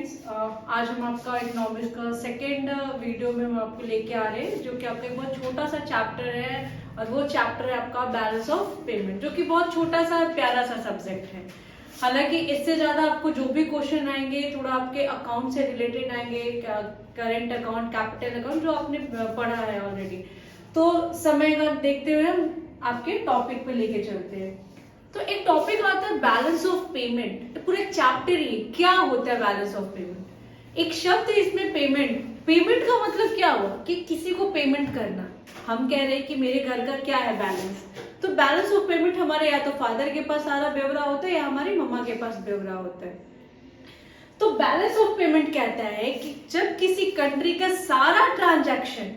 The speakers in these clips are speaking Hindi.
फ्रेंड्स, आज हम आपका इकोनॉमिक्स का सेकेंड वीडियो में हम आपको लेके आ रहे हैं, जो कि आपका एक बहुत छोटा सा चैप्टर है। और वो चैप्टर है आपका बैलेंस ऑफ पेमेंट, जो कि बहुत छोटा सा प्यारा सा सब्जेक्ट है। हालांकि इससे ज्यादा आपको जो भी क्वेश्चन आएंगे थोड़ा आपके अकाउंट से रिलेटेड आएंगे, करेंट अकाउंट, कैपिटल अकाउंट, जो आपने पढ़ा है ऑलरेडी। तो समय का देखते हुए हम आपके टॉपिक पे लेके चलते हैं। तो एक टॉपिक आता है बैलेंस ऑफ पेमेंट। पूरे चैप्टर ही क्या होता है बैलेंस ऑफ पेमेंट। एक शब्द है इसमें पेमेंट। पेमेंट का मतलब क्या हुआ कि किसी को पेमेंट करना। हम कह रहे हैं कि मेरे घर का क्या है बैलेंस, तो बैलेंस ऑफ पेमेंट हमारे या तो फादर के पास सारा ब्यौरा होता है या हमारी मम्मा के पास ब्यौरा होता है। तो बैलेंस ऑफ पेमेंट कहता है कि जब किसी कंट्री का सारा ट्रांजैक्शन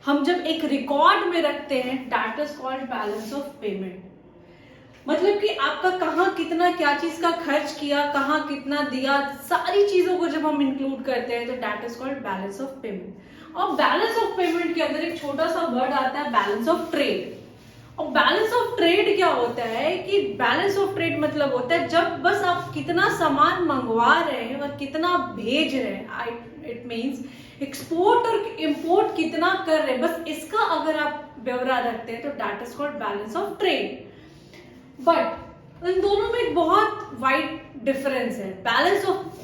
हम जब एक रिकॉर्ड में रखते हैं, that is called balance of payment. मतलब कि आपका कहाँ कितना क्या चीज का खर्च किया, कहाँ कितना दिया, सारी चीजों को जब हम इंक्लूड करते हैं तो that is called balance of payment. और बैलेंस ऑफ पेमेंट के अंदर एक छोटा सा वर्ड आता है बैलेंस ऑफ ट्रेड। और बैलेंस ऑफ ट्रेड क्या होता है कि बैलेंस ऑफ ट्रेड मतलब होता है जब बस आप कितना सामान मंगवा रहे हैं और कितना भेज रहे हैं। इट मीन्स एक्सपोर्ट और इंपोर्ट कितना कर रहे हैं, बस इसका अगर आप ब्यौरा रखते हैं तो that is called balance of trade. But in दोनों में एक बहुत वाइड डिफरेंस है। बैलेंस ऑफ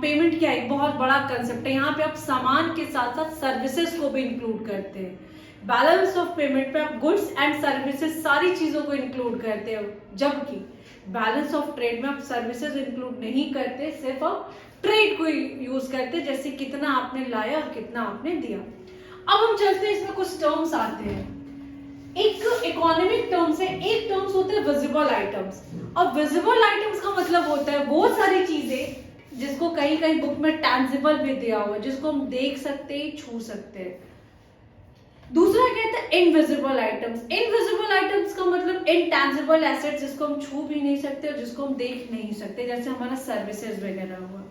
पेमेंट क्या है, एक बहुत बड़ा कंसेप्ट है। यहाँ पे आप सामान के साथ साथ सर्विसेज को भी इंक्लूड करते हैं। बैलेंस ऑफ पेमेंट पे आप गुड्स एंड सर्विसेज सारी चीजों को इंक्लूड करते हो, जबकि बैलेंस ऑफ ट्रेड में आप सर्विसेज इंक्लूड नहीं करते, सिर्फ आप ट्रेड को यूज करते, जैसे कितना आपने लाया और कितना आपने दिया। अब हम चलते हैं, इसमें कुछ टर्म्स आते हैं। एक इकोनॉमिक टर्म्स है, एक टर्म्स होते हैं विजिबल आइटम्स। और विजिबल आइटम्स का मतलब होता है वो सारी चीजें जिसको कहीं कहीं बुक में टैंजिबल भी दिया हुआ है, जिसको हम देख सकते हैं, छू सकते हैं। दूसरा कहते हैं इनविजिबल आइटम्स। इनविजिबल आइटम्स का मतलब इनटैंजिबल एसेट्स, जिसको हम छू भी नहीं सकते और जिसको हम देख नहीं सकते, जैसे हमारा सर्विसेज वगैरह हुआ।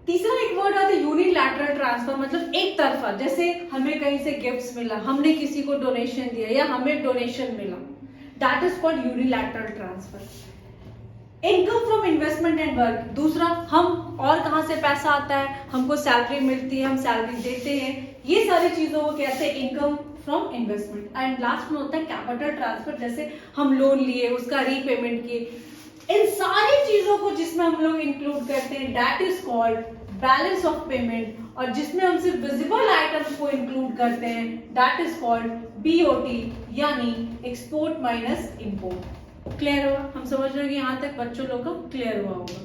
तीसरा एक वर्ड आता है यूनिलैटरल ट्रांसफर, मतलब एक तरफा, जैसे हमें कहीं से गिफ्ट्स मिला, हमने किसी को डोनेशन दिया या हमें डोनेशन मिला, that is called unilateral transfer. Income from investment and work, दूसरा हम और कहां से पैसा आता है, हमको सैलरी मिलती है, हम सैलरी देते हैं, ये सारी चीजों को कहते हैं income from investment. And last में होता है कैपिटल ट्रांसफर, जैसे हम लोन लिए, उसका रीपेमेंट किए। इन सारी चीजों को जिसमें हम लोग इंक्लूड करते हैं that is called balance of payment. और जिसमें हम सिर्फ विजिबल आइटम्स को इंक्लूड करते हैं दैट इज कॉल्ड बीओटी, यानी एक्सपोर्ट माइनस इंपोर्ट। क्लियर हुआ? हम समझ रहे हैं कि यहाँ तक बच्चों लोग का क्लियर हुआ होगा।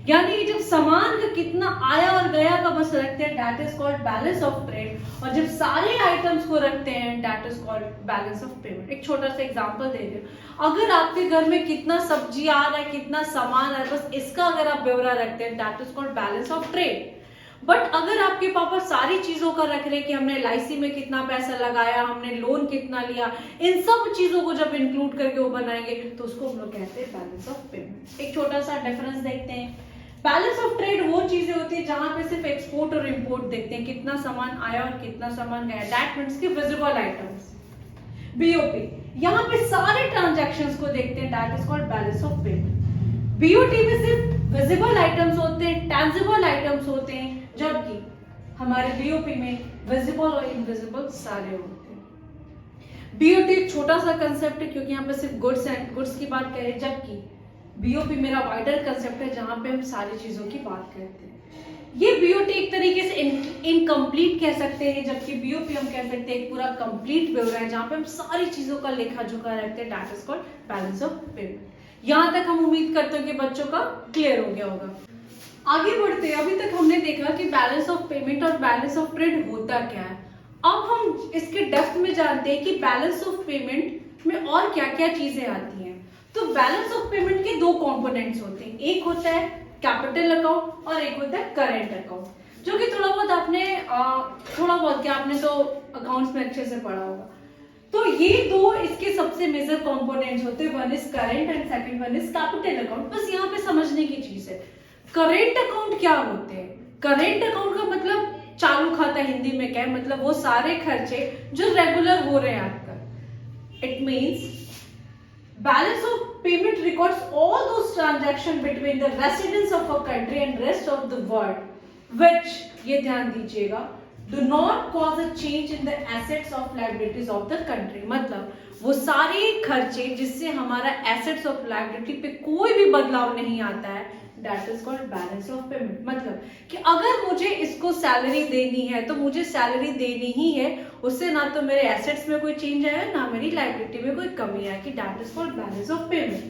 यानी जब सामान का कितना आया और गया का बस रखते हैं that is called balance of trade, और जब सारे आइटम्स को रखते हैं that is called balance of payment. एक छोटा सा एग्जांपल दे रही हूं, अगर आपके घर में कितना सब्जी आ रहा है, कितना सामान आ रहा है, बस इसका अगर आप ब्यौरा रखते हैं that is called balance of trade. But अगर आपके पापा सारी चीजों का रख रहे हैं कि हमने LIC में कितना पैसा लगाया, हमने लोन कितना लिया, इन सब चीजों को जब इंक्लूड करके वो बनाएंगे तो उसको हम लोग कहते हैं बैलेंस ऑफ पेमेंट। एक छोटा सा डिफरेंस देखते हैं। बैलेंस ऑफ ट्रेड वो चीजें होती है जहां पे सिर्फ एक्सपोर्ट और इंपोर्ट देखते हैं, कितना सामान आया और कितना सामान गया, दैट मींस कि विजिबल आइटम्स। बीओपी, यहाँ पे सारे ट्रांजैक्शंस को देखते हैं, that is called balance of payment. BOT में सिर्फ विजिबल आइटम्स होते हैं, टैंजिबल आइटम्स होते हैं, जबकि हमारे बीओपी में विजिबल और इनविजिबल सारे होते हैं। बीओटी एक छोटा सा कंसेप्ट है क्योंकि यहाँ पे सिर्फ गुड्स की बात करें, जबकि बीओपी मेरा वाइडर कंसेप्ट है जहां पे हम सारी चीजों की बात करते हैं। ये बीओटी एक तरीके से इनकम्प्लीट कह सकते हैं, जबकि बीओपी हम कह सकते हैं एक पूरा कंप्लीट ब्यौरा है जहां पे हम सारी चीजों का लेखा जोखा रखते हैं, that is called balance of payment. यहां तक हम उम्मीद करते हैं कि बच्चों का क्लियर हो गया होगा। आगे बढ़ते हैं, अभी तक हमने देखा कि बैलेंस ऑफ पेमेंट और बैलेंस ऑफ ट्रेड होता क्या है। अब हम इसके डेप्थ में जानते हैं कि बैलेंस ऑफ पेमेंट में और क्या क्या चीजें आती हैं। तो बैलेंस ऑफ पेमेंट के दो कंपोनेंट्स होते हैं, एक होता है कैपिटल अकाउंट और एक होता है करेंट अकाउंट, जो कि थोड़ा बहुत आपने तो अकाउंट्स में अच्छे से पढ़ा होगा। तो ये दो इसके सबसे मेजर कंपोनेंट्स होते हैं, one is current and second one is capital account. बस यहाँ पे समझने की चीज है, करेंट अकाउंट क्या होते हैं। करेंट अकाउंट का मतलब चालू खाता हिंदी में क्या है, मतलब वो सारे खर्चे जो रेगुलर हो रहे हैं आपका। It means Balance of payment records all those transactions between the residents of a country and rest of the world, which, ये ध्यान दीजिएगा, do not cause a change in the assets of liabilities of the country. मतलब वो सारे खर्चे जिससे हमारा assets of liability पे कोई भी बदलाव नहीं आता है, that is called balance of payment. मतलब कि अगर मुझे इसको सैलरी देनी है तो मुझे सैलरी देनी ही है, उससे ना तो मेरे एसेट्स में कोई चेंज आया ना मेरी लायबिलिटी में कोई कमी आया, कि that is called balance of payment.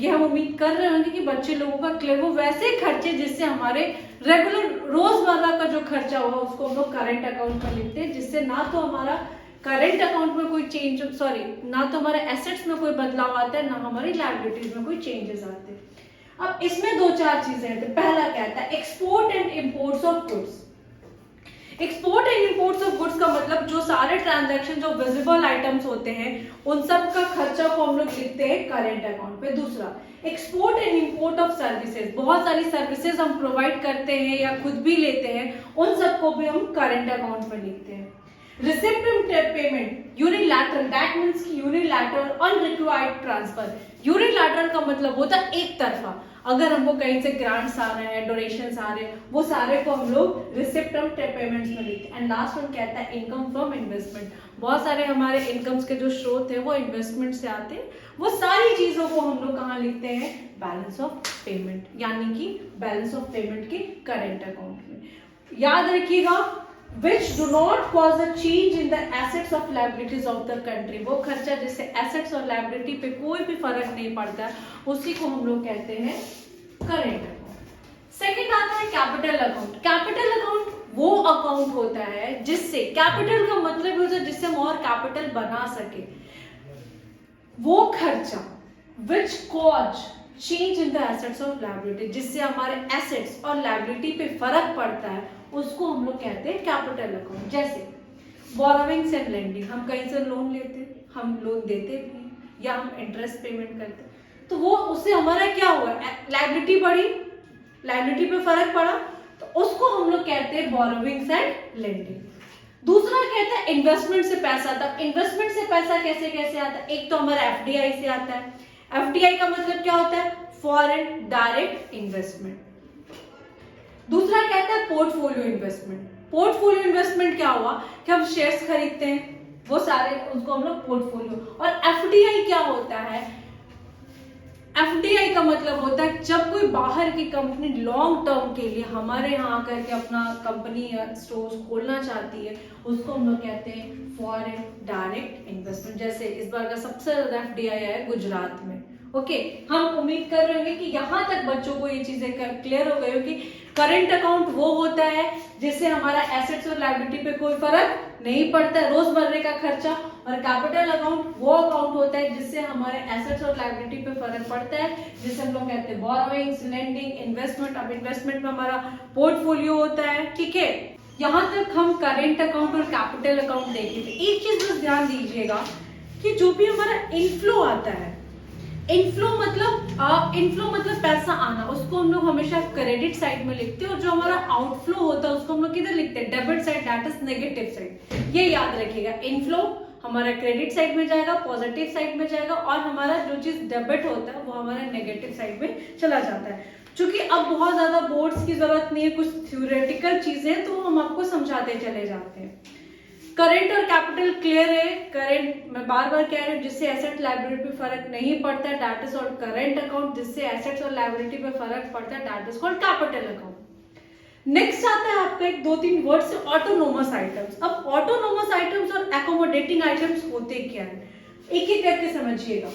ये हम उम्मीद कर रहे होंगे कि बच्चे लोगों का क्लियर हो। वैसे खर्चे जिससे हमारे रेगुलर रोजमर्रा का जो खर्चा हुआ उसको हम लोग करंट अकाउंट पर लिखते हैं, जिससे ना तो हमारा करंट अकाउंट में कोई चेंज ना तो हमारे एसेट्स में कोई बदलाव आता है, ना हमारी लायबिलिटीज में कोई चेंजेस आते हैं। अब इसमें दो चार चीजें हैं। पहला क्या आता है, export and imports of goods. Export and imports of goods का मतलब जो सारे ट्रांजैक्शन जो विजिबल आइटम्स होते हैं उन सब का खर्चा को हम लोग लिखते हैं करंट अकाउंट पे। दूसरा, export and import of services, बहुत सारी सर्विसेज हम प्रोवाइड करते हैं या खुद भी लेते हैं, उन सबको भी हम करंट अकाउंट में लिखते हैं। Receipt payment unilateral, that means unilateral unrequired transfer. Unilateral का मतलब होता है एक तरफा, अगर हमको कहीं से ग्रांट्स आ रहे हैं, डोनेशंस आ रहे हैं, वो सारे को हम लोग रिसिप्ट पेमेंट्स में लिखते हैं। एंड लास्ट वन कहता है इनकम फ्रॉम इन्वेस्टमेंट। बहुत सारे हमारे इनकम्स के जो स्रोत है वो इन्वेस्टमेंट से आते हैं, वो सारी चीजों को हम लोग कहाँ लिखते हैं, बैलेंस ऑफ पेमेंट, यानी कि बैलेंस ऑफ पेमेंट के करंट अकाउंट में। याद रखिएगा, which do not cause a change in the assets of liabilities of the country। वो खर्चा जिससे एसेट्स और लायबिलिटी पे कोई भी फर्क नहीं पड़ता, उसी को हम लोग कहते हैं करंट अकाउंट। सेकंड आता है कैपिटल अकाउंट। कैपिटल अकाउंट वो अकाउंट होता है जिससे, कैपिटल का मतलब होता है जिससे हम और कैपिटल बना सके। वो खर्चा which cause change in the assets of liability, जिससे हमारे एसेट्स और लायबिलिटी पे फर्क पड़ता है, उसको हम लोग कहते हैं कैपिटल अकाउंट। जैसे बोरोविंग्स एंड लेंडिंग, हम कहीं से लोन लेते हैं, हम लोन देते भी हैं या हम इंटरेस्ट पेमेंट करते हैं, तो वो उससे हमारा क्या हुआ, लायबिलिटी बढ़ी, लायबिलिटी पे फर्क पड़ा, तो उसको हम लोग कहते हैं बोरोविंग्स एंड लेंडिंग। दूसरा कहता है इन्वेस्टमेंट से पैसा आता। इन्वेस्टमेंट से पैसा कैसे कैसे आता है, एक तो हमारा एफडीआई से आता है। एफडीआई का मतलब क्या होता है, फॉरेन डायरेक्ट इन्वेस्टमेंट। दूसरा कहता है पोर्टफोलियो इन्वेस्टमेंट। पोर्टफोलियो इन्वेस्टमेंट क्या हुआ कि हम शेयर्स खरीदते हैं, वो सारे उसको हम लोग पोर्टफोलियो। और एफडीआई क्या होता है, एफडीआई का मतलब होता है जब कोई बाहर की कंपनी लॉन्ग टर्म के लिए हमारे यहाँ आकर के अपना कंपनी या स्टोर्स खोलना चाहती है, उसको हम लोग कहते हैं फॉरेन डायरेक्ट इन्वेस्टमेंट। जैसे इस बार का सबसे ज्यादा एफडीआई है गुजरात में। ओके, हम उम्मीद कर रहे हैं कि यहाँ तक बच्चों को ये चीजें क्लियर हो गई हो कि करंट अकाउंट वो होता है जिससे हमारा एसेट्स और लायबिलिटी पे कोई फर्क नहीं पड़ता है, रोजमर्रे का खर्चा। और कैपिटल अकाउंट वो अकाउंट होता है जिससे हमारे एसेट्स और लायबिलिटी पे फर्क पड़ता है, जिसे हम लोग कहते हैं बोरोविंग्स, लेंडिंग, इन्वेस्टमेंट। अब इन्वेस्टमेंट में हमारा पोर्टफोलियो होता है। ठीक है, यहाँ तक हम करंट अकाउंट और कैपिटल अकाउंट देखे थे। एक चीज बस ध्यान दीजिएगा कि जो भी हमारा इनफ्लो आता है, इनफ्लो मतलब पैसा आना, उसको हम लोग हमेशा क्रेडिट साइड में लिखते हैं, और जो हमारा आउटफ्लो होता है उसको हम लोग किधर लिखते हैं, debit side, that is negative side. ये याद रखिएगा, इनफ्लो हमारा क्रेडिट साइड में जाएगा, पॉजिटिव साइड में जाएगा, और हमारा जो चीज डेबिट होता है वो हमारा नेगेटिव साइड में चला जाता है। क्योंकि अब बहुत ज्यादा बोर्ड्स की जरूरत नहीं है, कुछ थ्योरेटिकल चीजें तो हम आपको समझाते चले जाते हैं। करंट और कैपिटल क्लियर है। करंट मैं बार बार कह रही हूँ, जिससे एसेट लायबिलिटी पे फर्क नहीं पड़ता है, that is called current account. जिससे एसेट्स और लायबिलिटी पे फर्क पड़ता है, that is called capital account. Next आता है आपका एक दो तीन वर्ड से ऑटोनोमस आइटम्स। अब ऑटोनोमस आइटम्स और एकोमोडेटिंग आइटम्स होते क्या है, एक एक करके समझिएगा।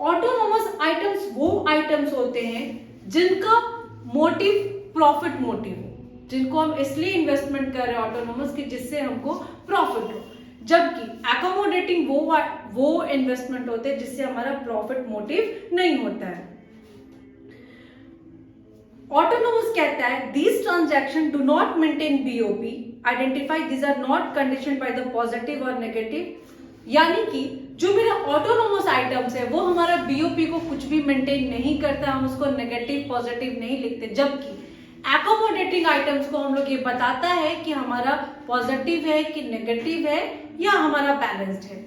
ऑटोनोमस आइटम्स वो आइटम्स होते हैं जिनका मोटिव प्रॉफिट मोटिव हो, जिनको हम इसलिए इन्वेस्टमेंट कर रहे हैं ऑटोनोमस की जिससे हमको प्रॉफिट हो। जबकि एकोमोडेटिंग वो इन्वेस्टमेंट होते हैं जिससे हमारा प्रॉफिट मोटिव नहीं होता है। ऑटोनोमस कहता है these transactions do not maintain BOP, identify these are not conditioned by the positive or negative। यानी कि जो मेरा ऑटोनोमस आइटम्स है वो हमारा बीओपी को कुछ भी मेंटेन नहीं करता, हम उसको नेगेटिव पॉजिटिव नहीं लिखते। जबकि एकोमोडेटिंग आइटम्स को हम लोग ये बताता है कि हमारा पॉजिटिव है कि नेगेटिव है या हमारा बैलेंस्ड है।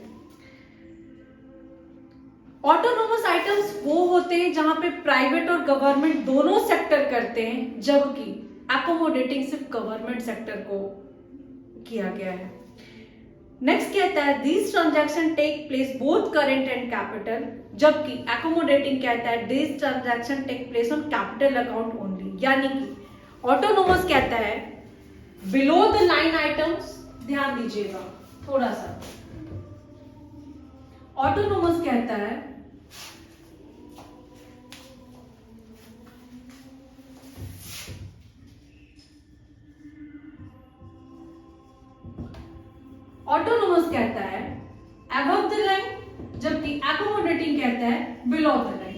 ऑटोनोमस आइटम्स वो होते हैं जहां पे प्राइवेट और गवर्नमेंट दोनों सेक्टर करते हैं, जबकि एकोमोडेटिंग सिर्फ गवर्नमेंट सेक्टर को किया गया है। नेक्स्ट कहता है these transaction take place both current and capital, जबकि एकोमोडेटिंग कहता है these transaction take place on capital account only. यानी कि ऑटोनोमस कहता है बिलो द लाइन आइटम्स, ध्यान दीजिएगा थोड़ा सा, ऑटोनोमस कहता है ऑटोनोमस कहता है अबव द लाइन, जबकि एकोमोडेटिंग कहता है बिलो द लाइन।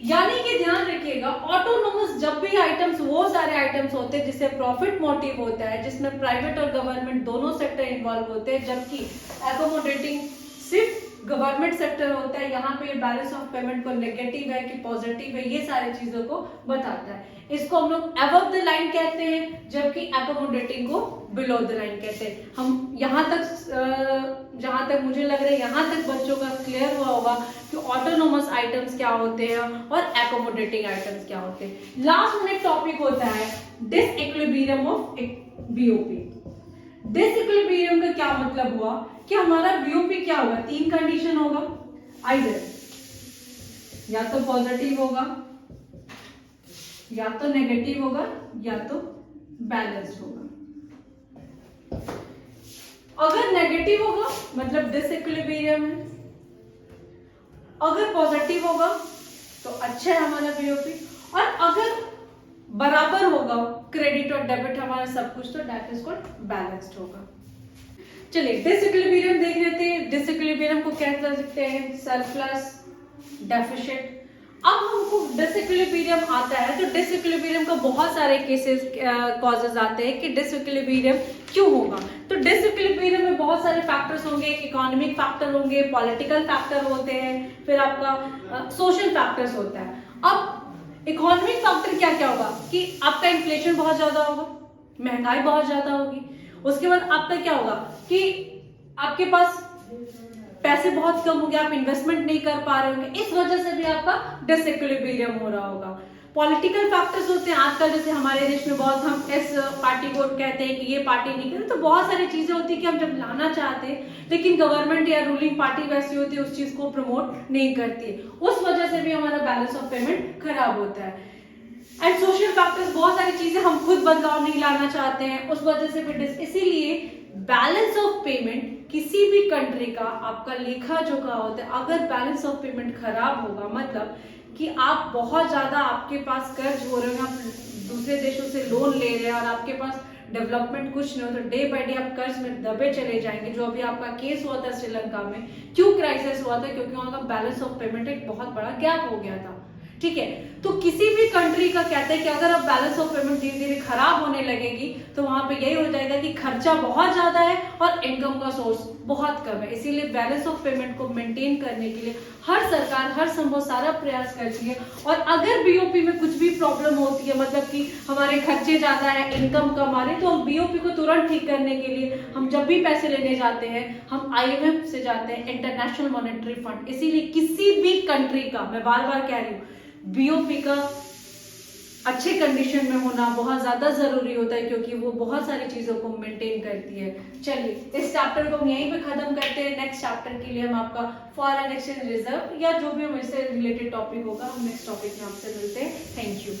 यानी कि ध्यान रखिएगा ऑटोनोमस जब भी आइटम्स, वो सारे आइटम्स होते हैं जिससे प्रॉफिट मोटिव होता है, जिसमें प्राइवेट और गवर्नमेंट दोनों सेक्टर इन्वॉल्व होते हैं, जबकि एकोमोडेटिंग सिर्फ गवर्नमेंट सेक्टर होता है। यहाँ पे बैलेंस ऑफ पेमेंट को नेगेटिव है कि पॉजिटिव है, ये सारी चीजों को बताता है। इसको हम लोग अबव द लाइन कहते हैं, जबकि एकोमोडेटिंग को बिलो द लाइन कहते हैं। हम यहाँ तक जहां तक मुझे लग रहा है यहाँ तक बच्चों का क्लियर हुआ होगा कि ऑटोनोमस आइटम्स क्या होते हैं और एकोमोडेटिंग आइटम्स क्या होते हैं। लास्ट में टॉपिक होता है डिसइक्विलिब्रियम ऑफ बीओपी। डिसइक्विलिब्रियम का क्या मतलब हुआ कि हमारा बीओपी क्या होगा, तीन कंडीशन होगा, आइदर या तो पॉजिटिव होगा, या तो नेगेटिव होगा, या तो बैलेंस्ड होगा। अगर नेगेटिव होगा मतलब डिसइक्विलिब्रियम है, अगर पॉजिटिव होगा तो अच्छा है हमारा बीओपी, और अगर बराबर होगा क्रेडिट और डेबिट हमारा सब कुछ, तो दैट इज कॉल्ड बैलेंस्ड होगा। चलिए डिसइक्विलिब्रियम देख लेते हैं। डिसइक्विलिब्रियम को क्या कर सकते हैं, सरप्लस, डेफिसिट। अब हमको डिसइक्विलिब्रियम आता है तो डिसइक्विलिब्रियम का बहुत सारे केसेस कॉजेज आते हैं कि डिसइक्विलिब्रियम क्यों होगा। तो डिसइक्विलिब्रियम में बहुत सारे फैक्टर्स होंगे, इकोनॉमिक फैक्टर होंगे, पॉलिटिकल फैक्टर होते हैं, फिर आपका सोशल फैक्टर्स होता है। अब इकोनॉमिक फैक्टर क्या क्या होगा कि आपका इन्फ्लेशन बहुत ज्यादा होगा, महंगाई बहुत ज्यादा होगी, उसके बाद आपका क्या होगा कि आपके पास पैसे बहुत कम होंगे, आप इन्वेस्टमेंट नहीं कर पा रहे होंगे, इस वजह से भी आपका डिसइक्विलिब्रियम हो रहा होगा। पॉलिटिकल फैक्टर्स होते हैं, आजकल जैसे हमारे देश में बहुत हम इस पार्टी को कहते हैं कि ये पार्टी नहीं करे, तो बहुत सारी चीजें होती है कि हम जब लाना चाहते हैं लेकिन गवर्नमेंट या रूलिंग पार्टी वैसी होती है उस चीज को प्रमोट नहीं करती, उस वजह से भी हमारा बैलेंस ऑफ पेमेंट खराब होता है। एंड सोशल फैक्टर्स, बहुत सारी चीजें हम खुद बदलाव नहीं लाना चाहते हैं, उस वजह से भी इसीलिए बैलेंस ऑफ पेमेंट किसी भी कंट्री का आपका लेखा जोखा होता है, अगर बैलेंस ऑफ पेमेंट खराब होगा मतलब कि आप बहुत ज्यादा, आपके पास कर्ज हो रहे हैं, आप दूसरे देशों से लोन ले रहे हैं और आपके पास डेवलपमेंट कुछ नहीं हो, तो डे बाय डे आप कर्ज में दबे चले जाएंगे। जो अभी आपका केस हुआ था श्रीलंका में, क्यों क्राइसिस हुआ था, क्योंकि वहां का बैलेंस ऑफ पेमेंट एक बहुत बड़ा गैप हो गया था। ठीक है, तो किसी भी कंट्री का कहते हैं कि अगर अब बैलेंस ऑफ पेमेंट धीरे धीरे खराब होने लगेगी तो वहां पे यही हो जाएगा कि खर्चा बहुत ज्यादा है और इनकम का सोर्स बहुत कम है। इसीलिए बैलेंस ऑफ पेमेंट को मेंटेन करने के लिए हर सरकार हर संभव सारा प्रयास करती है। और अगर बीओपी में कुछ भी प्रॉब्लम होती है, मतलब कि हमारे खर्चे ज्यादा है, इनकम कम आ रही है, तो हम बीओपी को तुरंत ठीक करने के लिए हम जब भी पैसे लेने जाते हैं हम आईएमएफ से जाते हैं, इंटरनेशनल मॉनेटरी फंड। इसीलिए किसी भी कंट्री का, मैं बार बार कह रही हूँ, बीओपी का अच्छे कंडीशन में होना बहुत ज्यादा जरूरी होता है, क्योंकि वो बहुत सारी चीजों को मेंटेन करती है। चलिए इस चैप्टर को हम यहीं पे खत्म करते हैं। नेक्स्ट चैप्टर के लिए हम आपका फॉरेन एक्सचेंज रिजर्व या जो भी हम इससे रिलेटेड टॉपिक होगा, हम नेक्स्ट टॉपिक में आपसे मिलते हैं। Thank you.